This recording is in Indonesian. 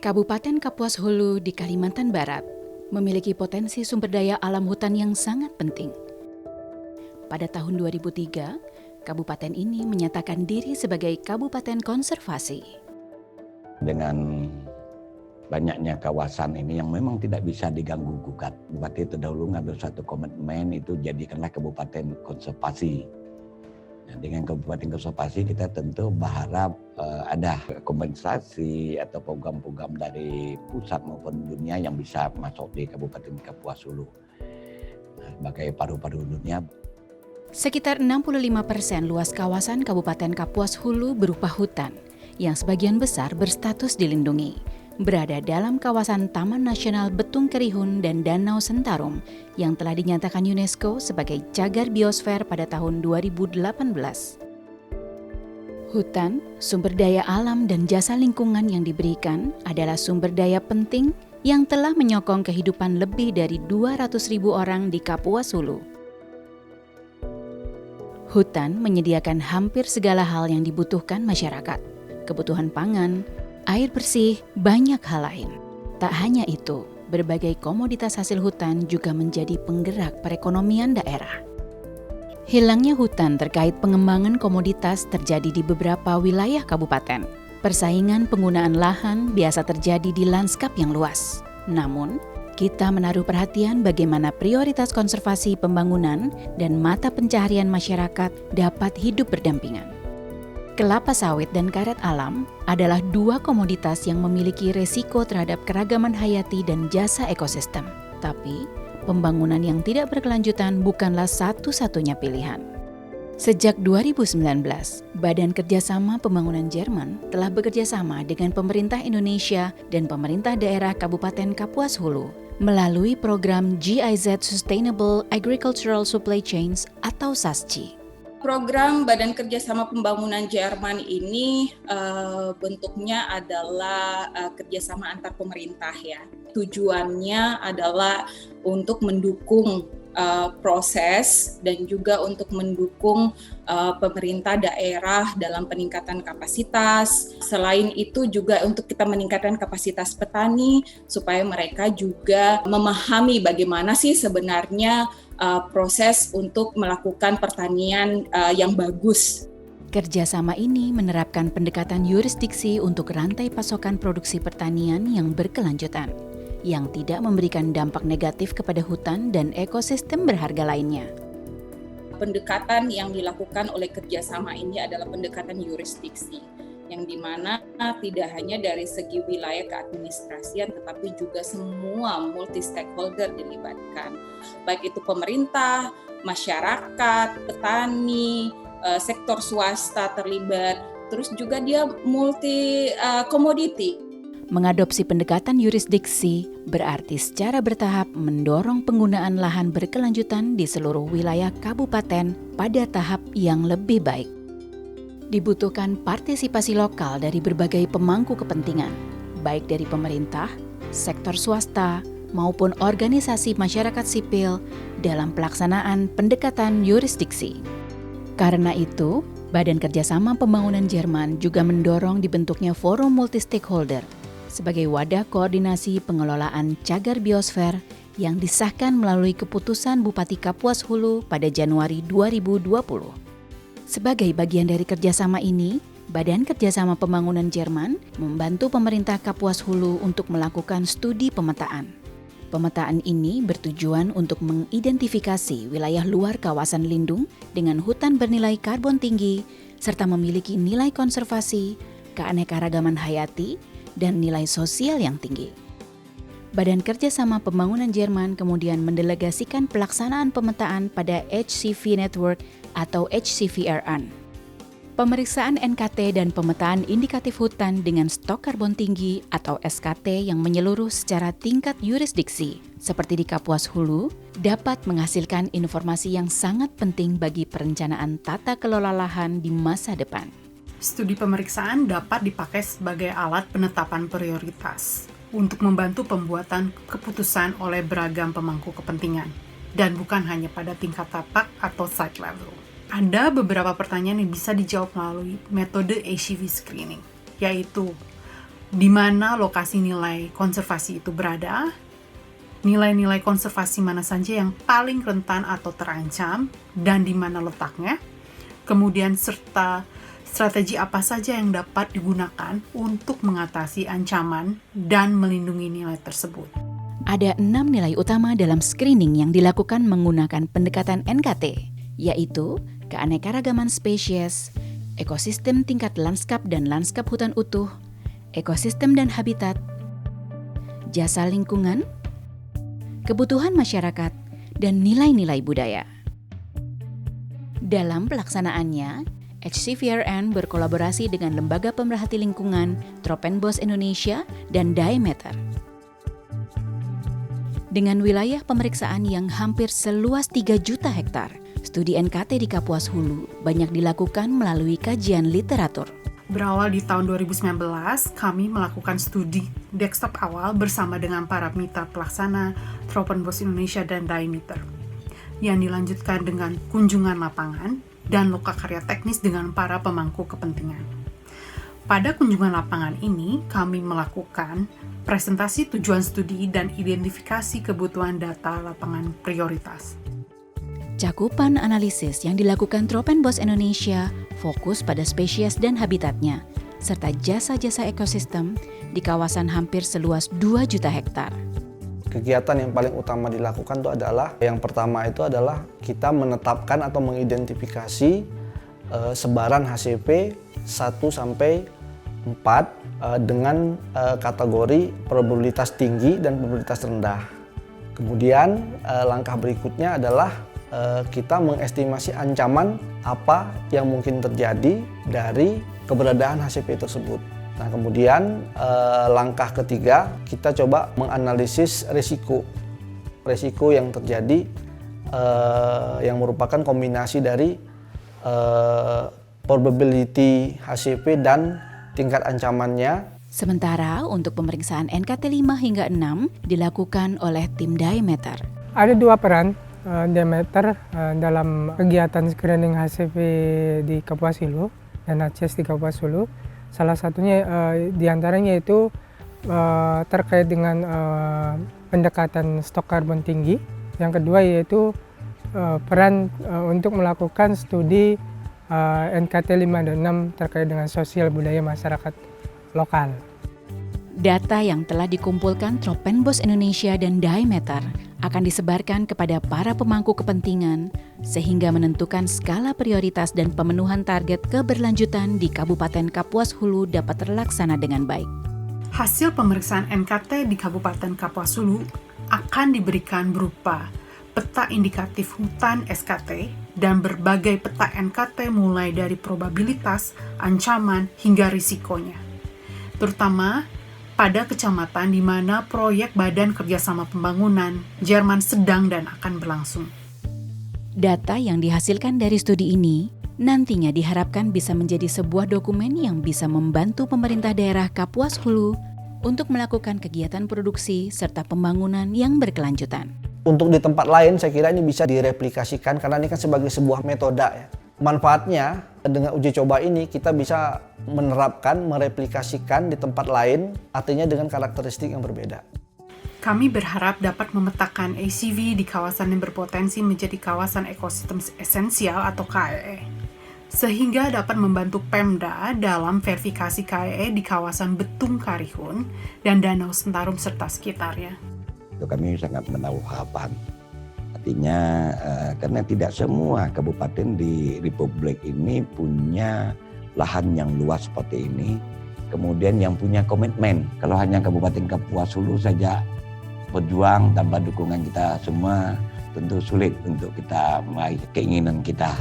Kabupaten Kapuas Hulu di Kalimantan Barat memiliki potensi sumber daya alam hutan yang sangat penting. Pada tahun 2003, kabupaten ini menyatakan diri sebagai kabupaten konservasi. Dengan banyaknya kawasan ini yang memang tidak bisa diganggu-gugat, Bupati terdahulu ngambil satu komitmen, itu jadikanlah kabupaten konservasi. Nah, dengan kabupaten konservasi kita tentu berharap ada kompensasi atau program-program dari pusat maupun dunia yang bisa masuk di Kabupaten Kapuas Hulu. Nah, sebagai paru-paru dunia. Sekitar 65% luas kawasan Kabupaten Kapuas Hulu berupa hutan, yang sebagian besar berstatus dilindungi, berada dalam kawasan Taman Nasional Betung Kerihun dan Danau Sentarum yang telah dinyatakan UNESCO sebagai cagar biosfer pada tahun 2018. Hutan, sumber daya alam dan jasa lingkungan yang diberikan adalah sumber daya penting yang telah menyokong kehidupan lebih dari 200.000 orang di Kapuas Hulu. Hutan menyediakan hampir segala hal yang dibutuhkan masyarakat, kebutuhan pangan, air bersih, banyak hal lain. Tak hanya itu, berbagai komoditas hasil hutan juga menjadi penggerak perekonomian daerah. Hilangnya hutan terkait pengembangan komoditas terjadi di beberapa wilayah kabupaten. Persaingan penggunaan lahan biasa terjadi di lanskap yang luas. Namun, kita menaruh perhatian bagaimana prioritas konservasi pembangunan dan mata pencaharian masyarakat dapat hidup berdampingan. Kelapa sawit dan karet alam adalah dua komoditas yang memiliki resiko terhadap keragaman hayati dan jasa ekosistem. Tapi, pembangunan yang tidak berkelanjutan bukanlah satu-satunya pilihan. Sejak 2019, Badan Kerjasama Pembangunan Jerman telah bekerjasama dengan pemerintah Indonesia dan pemerintah daerah Kabupaten Kapuas Hulu melalui program GIZ Sustainable Agricultural Supply Chains atau SASCI. Program Badan Kerjasama Pembangunan Jerman ini bentuknya adalah kerjasama antar pemerintah ya. Tujuannya adalah untuk mendukung proses dan juga untuk mendukung pemerintah daerah dalam peningkatan kapasitas. Selain itu juga untuk kita meningkatkan kapasitas petani supaya mereka juga memahami bagaimana sih sebenarnya proses untuk melakukan pertanian yang bagus. Kerjasama ini menerapkan pendekatan yurisdiksi untuk rantai pasokan produksi pertanian yang berkelanjutan, yang tidak memberikan dampak negatif kepada hutan dan ekosistem berharga lainnya. Pendekatan yang dilakukan oleh kerjasama ini adalah pendekatan yurisdiksi, yang dimana tidak hanya dari segi wilayah keadministrasian, tetapi juga semua multi-stakeholder dilibatkan, baik itu pemerintah, masyarakat, petani, sektor swasta terlibat, terus juga dia multi-komoditi. Mengadopsi pendekatan yurisdiksi berarti secara bertahap mendorong penggunaan lahan berkelanjutan di seluruh wilayah kabupaten pada tahap yang lebih baik. Dibutuhkan partisipasi lokal dari berbagai pemangku kepentingan, baik dari pemerintah, sektor swasta, maupun organisasi masyarakat sipil dalam pelaksanaan pendekatan yurisdiksi. Karena itu, Badan Kerjasama Pembangunan Jerman juga mendorong dibentuknya forum multi-stakeholder sebagai wadah koordinasi pengelolaan cagar biosfer yang disahkan melalui keputusan Bupati Kapuas Hulu pada Januari 2020. Sebagai bagian dari kerjasama ini, Badan Kerjasama Pembangunan Jerman membantu pemerintah Kapuas Hulu untuk melakukan studi pemetaan. Pemetaan ini bertujuan untuk mengidentifikasi wilayah luar kawasan lindung dengan hutan bernilai karbon tinggi, serta memiliki nilai konservasi, keanekaragaman hayati, dan nilai sosial yang tinggi. Badan Kerjasama Pembangunan Jerman kemudian mendelegasikan pelaksanaan pemetaan pada HCV Network atau HCVRN. Pemeriksaan NKT dan pemetaan indikatif hutan dengan stok karbon tinggi atau SKT yang menyeluruh secara tingkat yurisdiksi, seperti di Kapuas Hulu, dapat menghasilkan informasi yang sangat penting bagi perencanaan tata kelola lahan di masa depan. Studi pemeriksaan dapat dipakai sebagai alat penetapan prioritas untuk membantu pembuatan keputusan oleh beragam pemangku kepentingan, dan bukan hanya pada tingkat tapak atau site level. Ada beberapa pertanyaan yang bisa dijawab melalui metode HCV screening, yaitu di mana lokasi nilai konservasi itu berada, nilai-nilai konservasi mana saja yang paling rentan atau terancam, dan di mana letaknya, kemudian serta strategi apa saja yang dapat digunakan untuk mengatasi ancaman dan melindungi nilai tersebut. Ada 6 nilai utama dalam screening yang dilakukan menggunakan pendekatan NKT, yaitu keanekaragaman spesies, ekosistem tingkat lanskap dan lanskap hutan utuh, ekosistem dan habitat, jasa lingkungan, kebutuhan masyarakat, dan nilai-nilai budaya. Dalam pelaksanaannya, HCVRN berkolaborasi dengan Lembaga Pemerhati Lingkungan, Tropenbos Indonesia, dan Diameter. Dengan wilayah pemeriksaan yang hampir seluas 3 juta hektar, studi NKT di Kapuas Hulu banyak dilakukan melalui kajian literatur. Berawal di tahun 2019, kami melakukan studi desktop awal bersama dengan para mitra pelaksana Tropenbos Indonesia dan Diameter, yang dilanjutkan dengan kunjungan lapangan dan lokakarya teknis dengan para pemangku kepentingan. Pada kunjungan lapangan ini, kami melakukan presentasi tujuan studi dan identifikasi kebutuhan data lapangan prioritas. Cakupan analisis yang dilakukan Tropenbos Indonesia fokus pada spesies dan habitatnya, serta jasa-jasa ekosistem di kawasan hampir seluas 2 juta hektar. Kegiatan yang paling utama dilakukan itu adalah, yang pertama itu adalah kita menetapkan atau mengidentifikasi sebaran HCP 1 sampai 4 dengan kategori probabilitas tinggi dan probabilitas rendah. Kemudian langkah berikutnya adalah kita mengestimasi ancaman apa yang mungkin terjadi dari keberadaan HCP tersebut. Nah, kemudian langkah ketiga, kita coba menganalisis risiko yang terjadi yang merupakan kombinasi dari probability HCP dan tingkat ancamannya. Sementara untuk pemeriksaan NKT 5 hingga 6 dilakukan oleh tim Diameter. Ada 2 peran Diameter dalam kegiatan screening HCP di Kapuas Hulu dan ACS di Kapuas Hulu. Salah satunya diantaranya itu terkait dengan pendekatan stok karbon tinggi. Yang kedua yaitu peran untuk melakukan studi NKT 5 dan 6 terkait dengan sosial budaya masyarakat lokal. Data yang telah dikumpulkan Tropenbos Indonesia dan Diameter akan disebarkan kepada para pemangku kepentingan sehingga menentukan skala prioritas dan pemenuhan target keberlanjutan di Kabupaten Kapuas Hulu dapat terlaksana dengan baik. Hasil pemeriksaan NKT di Kabupaten Kapuas Hulu akan diberikan berupa peta indikatif hutan SKT dan berbagai peta NKT mulai dari probabilitas, ancaman, hingga risikonya. Terutama pada kecamatan di mana proyek Badan Kerjasama Pembangunan Jerman sedang dan akan berlangsung. Data yang dihasilkan dari studi ini nantinya diharapkan bisa menjadi sebuah dokumen yang bisa membantu pemerintah daerah Kapuas Hulu untuk melakukan kegiatan produksi serta pembangunan yang berkelanjutan. Untuk di tempat lain saya kira ini bisa direplikasikan karena ini kan sebagai sebuah metode ya. Manfaatnya dengan uji coba ini kita bisa menerapkan, mereplikasikan di tempat lain, artinya dengan karakteristik yang berbeda. Kami berharap dapat memetakan ACV di kawasan yang berpotensi menjadi kawasan ekosistem esensial atau KEE, sehingga dapat membantu Pemda dalam verifikasi KEE di kawasan Betung Karihun dan Danau Sentarum serta sekitarnya. Itu kami sangat menaruh harapan. Artinya karena tidak semua kabupaten di Republik ini punya lahan yang luas seperti ini. Kemudian yang punya komitmen. Kalau hanya Kabupaten Kapuas Hulu saja berjuang tanpa dukungan kita semua tentu sulit untuk kita meraih keinginan kita.